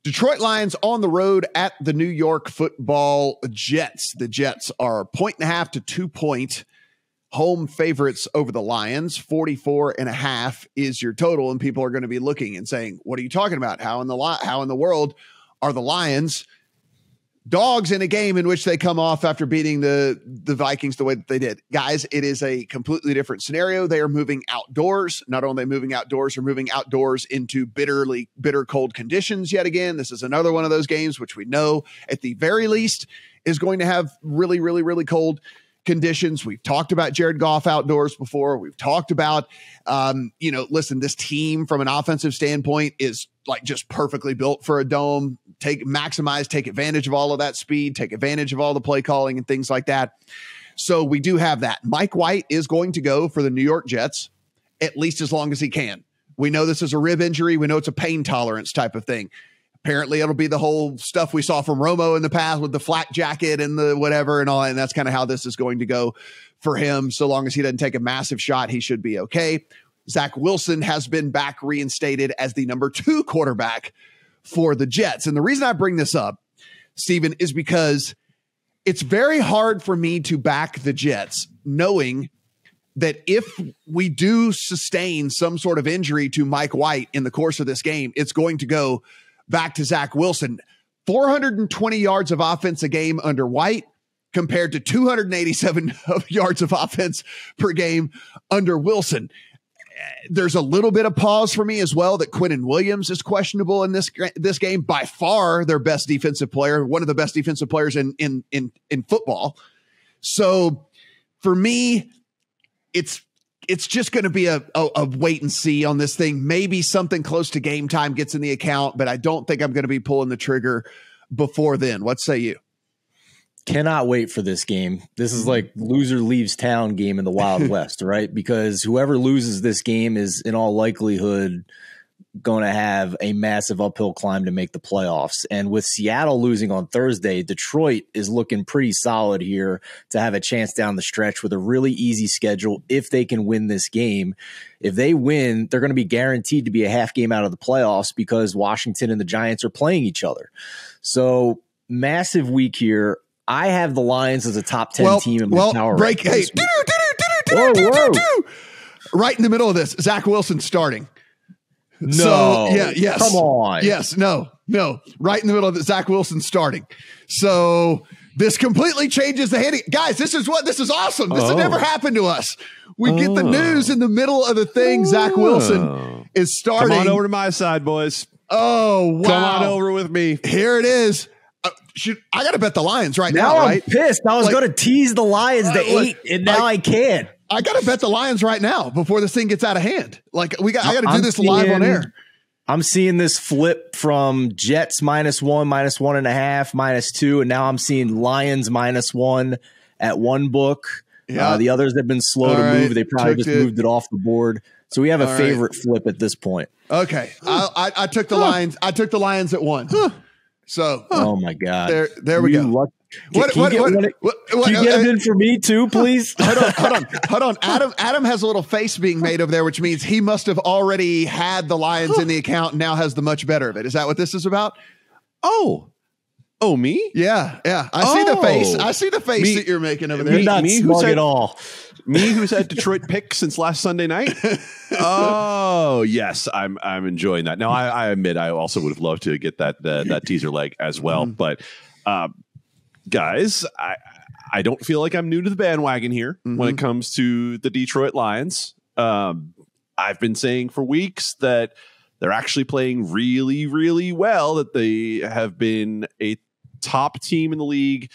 Detroit Lions on the road at the New York Football Jets. The Jets are 1.5 to 2 point home favorites over the Lions. 44.5 is your total. And people are going to be looking and saying, what are you talking about? How in the world are the Lions dogs in a game in which they come off after beating the Vikings the way that they did? Guys, it is a completely different scenario. They are moving outdoors. Not only moving outdoors, they're moving outdoors into bitter cold conditions yet again. This is another one of those games which we know at the very least is going to have really, really, really cold conditions. We've talked about Jared Goff outdoors before. We've talked about, listen, this team from an offensive standpoint is like just perfectly built for a dome. Take advantage of all of that speed, take advantage of all the play calling and things like that. So we do have that. Mike White is going to go for the New York Jets, at least as long as he can. We know this is a rib injury. We know it's a pain tolerance type of thing. Apparently it'll be the whole stuff we saw from Romo in the past with the flak jacket and the whatever and all. And that's kind of how this is going to go for him. So long as he doesn't take a massive shot, he should be okay. Zach Wilson has been back reinstated as the number 2 quarterback for the Jets. And the reason I bring this up, Steven, is because it's very hard for me to back the Jets knowing that if we do sustain some sort of injury to Mike White in the course of this game, it's going to go back to Zach Wilson. 420 yards of offense a game under White compared to 287 yards of offense per game under Wilson. There's a little bit of pause for me as well that Quinnen Williams is questionable in this game. By far their best defensive player, one of the best defensive players in football. So for me, it's just going to be a wait and see on this thing. Maybe something close to game time gets in the account, but I don't think I'm going to be pulling the trigger before then. What say you? Cannot wait for this game. This is like loser leaves town game in the Wild West, right? Because whoever loses this game is in all likelihood going to have a massive uphill climb to make the playoffs. And with Seattle losing on Thursday, Detroit is looking pretty solid here to have a chance down the stretch with a really easy schedule if they can win this game. If they win, they're going to be guaranteed to be a half game out of the playoffs because Washington and the Giants are playing each other. So massive week here. I have the Lions as a top 10 team in my power. Break. Hey, right in the middle of this, Zach Wilson starting. No. So, yes. Come on. Yes. No. Right in the middle of it, Zach Wilson starting. So this completely changes the handing. Guys, this is awesome. This has never happened to us. We get the news in the middle of the thing. Zach Wilson is starting. Come on over to my side, boys. Oh, wow. Come on over with me. Here it is. I got to bet the Lions right now, I'm right? pissed. I was going to tease the Lions to 8, and now I can't. I got to bet the Lions right now before this thing gets out of hand. I got to do this live on air. I'm seeing this flip from Jets -1, -1.5, -2, and now I'm seeing Lions -1 at one book. Yeah. The others have been slow to move. They probably just moved it off the board. So we have a favorite flip at this point. Okay. I took the Lions. I took the Lions at 1. So, oh my God, there we go. Can you get him in for me too, please? Hold on. Adam has a little face being made over there, which means he must have already had the Lions in the account and now has the much better of it. Is that what this is about? Oh, me? Yeah. I see the face. I see the face that you're making over there. You're not smug at all. Me, who's had Detroit pick since last Sunday night. Oh yes, I'm enjoying that. Now I admit I also would have loved to get that teaser leg as well, but guys, I don't feel like I'm new to the bandwagon here when it comes to the Detroit Lions. I've been saying for weeks that they're actually playing really, really well. That they have been a top team in the league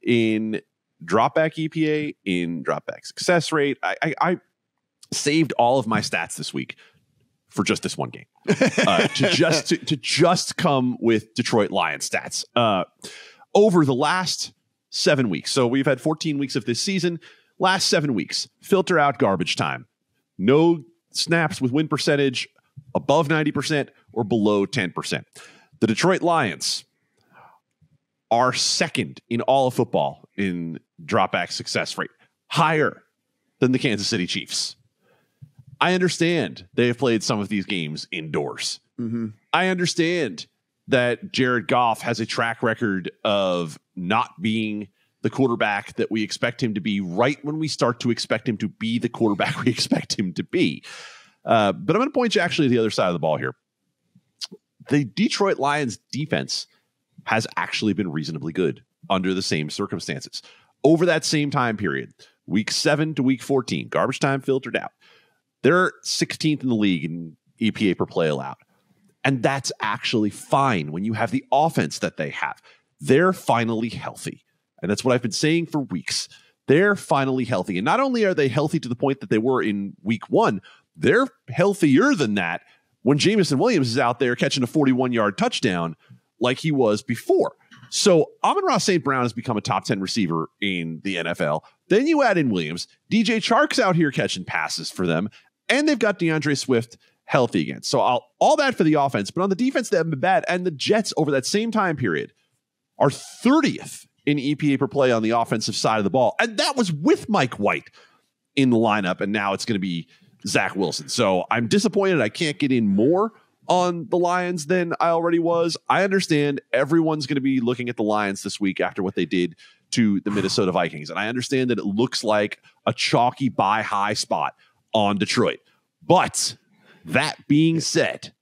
in dropback EPA, in dropback success rate. I saved all of my stats this week for just this one game to just come with Detroit Lions stats over the last 7 weeks. So we've had 14 weeks of this season. Last 7 weeks, filter out garbage time. No snaps with win percentage above 90% or below 10%. The Detroit Lions are second in all of football in dropback success rate, higher than the Kansas City Chiefs. I understand they have played some of these games indoors. I understand that Jared Goff has a track record of not being the quarterback that we expect him to be right when we start to expect him to be the quarterback we expect him to be. But I'm going to point you actually to the other side of the ball here. The Detroit Lions defense has actually been reasonably good under the same circumstances. Over that same time period, week 7 to week 14, garbage time filtered out. They're 16th in the league in EPA per play allowed. And that's actually fine when you have the offense that they have. They're finally healthy. And that's what I've been saying for weeks. They're finally healthy. And not only are they healthy to the point that they were in week 1, they're healthier than that when Jameson Williams is out there catching a 41-yard touchdown like he was before. So Amon-Ra St. Brown has become a top 10 receiver in the NFL. Then you add in Williams. DJ Chark's out here catching passes for them. And they've got DeAndre Swift healthy again. So all that for the offense. But on the defense, they haven't been bad. And the Jets over that same time period are 30th in EPA per play on the offensive side of the ball. And that was with Mike White in the lineup. And now it's going to be Zach Wilson. So I'm disappointed I can't get in more on the Lions than I already was. I understand everyone's going to be looking at the Lions this week after what they did to the Minnesota Vikings. And I understand that it looks like a chalky buy high spot on Detroit. But that being said,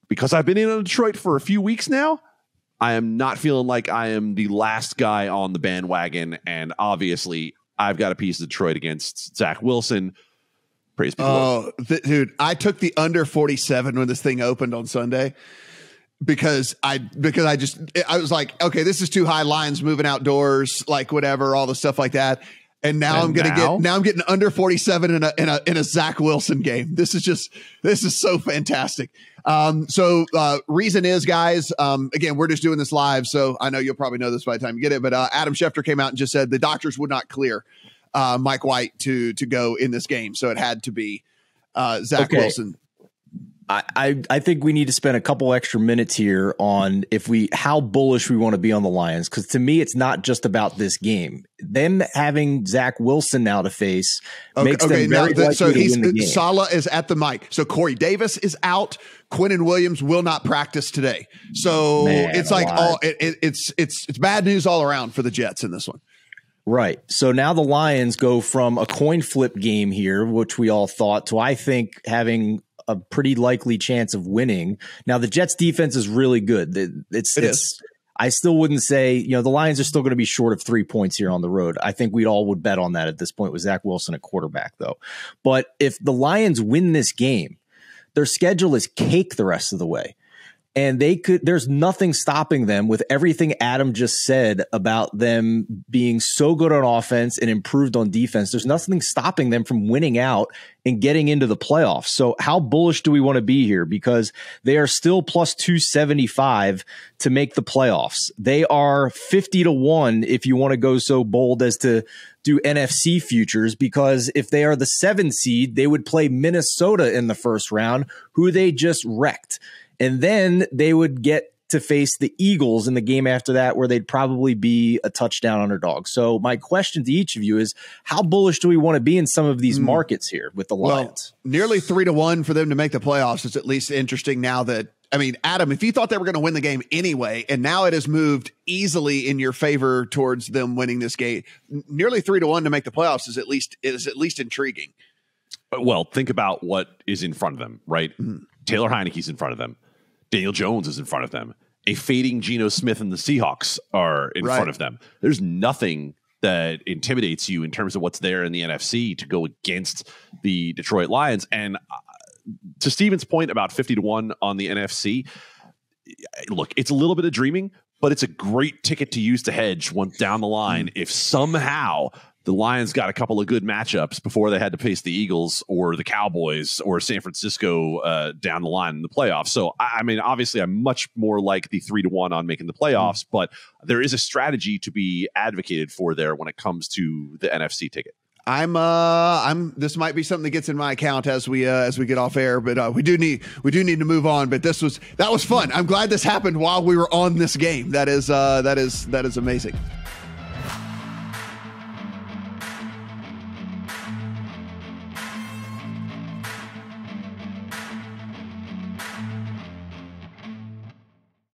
because I've been in on Detroit for a few weeks now, I am not feeling like I am the last guy on the bandwagon. And obviously, I've got a piece of Detroit against Zach Wilson. Praise be the Lord. Dude, I took the under 47 when this thing opened on Sunday because I was like, okay, this is too high. Lions moving outdoors, like whatever, all the stuff like that. And now I'm getting under 47 in a Zach Wilson game. This is so fantastic. Reason is, guys, again, we're just doing this live, so I know you'll probably know this by the time you get it, but Adam Schefter came out and just said the doctors would not clear Mike White to go in this game. So it had to be Zach Wilson. I think we need to spend a couple extra minutes here on how bullish we want to be on the Lions. Because to me, it's not just about this game. Them having Zach Wilson now to face makes them very likely to win the game. Saleh is at the mic. So Corey Davis is out. Quinnen Williams will not practice today. So it's like it's bad news all around for the Jets in this one. Right. So now the Lions go from a coin flip game here, which we all thought, to I think having a pretty likely chance of winning. Now the Jets defense is really good. I still wouldn't say, the Lions are still going to be short of 3 points here on the road. I think we'd all would bet on that at this point with Zach Wilson at quarterback though. But if the Lions win this game, their schedule is cake the rest of the way. And there's nothing stopping them with everything Adam just said about them being so good on offense and improved on defense. There's nothing stopping them from winning out and getting into the playoffs. So how bullish do we want to be here? Because they are still plus 275 to make the playoffs. They are 50-1 if you want to go so bold as to do NFC futures, because if they are the 7 seed, they would play Minnesota in the first round, who they just wrecked. And then they would get to face the Eagles in the game after that, where they'd probably be a touchdown underdog. So my question to each of you is, how bullish do we want to be in some of these markets here with the Lions? Well, nearly 3-1 for them to make the playoffs is at least interesting now that, Adam, if you thought they were going to win the game anyway, and now it has moved easily in your favor towards them winning this game, nearly 3-1 to make the playoffs is at least intriguing. Well, think about what is in front of them, right? Mm-hmm. Taylor Heineke's in front of them. Daniel Jones is in front of them. A fading Geno Smith and the Seahawks are in front of them. There's nothing that intimidates you in terms of what's there in the NFC to go against the Detroit Lions. And to Steven's point about 50-1 on the NFC, look, it's a little bit of dreaming, but it's a great ticket to use to hedge once down the line. If somehow the Lions got a couple of good matchups before they had to face the Eagles or the Cowboys or San Francisco down the line in the playoffs. So, obviously I'm much more like the 3-1 on making the playoffs, but there is a strategy to be advocated for there when it comes to the NFC ticket. This might be something that gets in my account as we get off air, but we do need to move on. But that was fun. I'm glad this happened while we were on this game. That is amazing.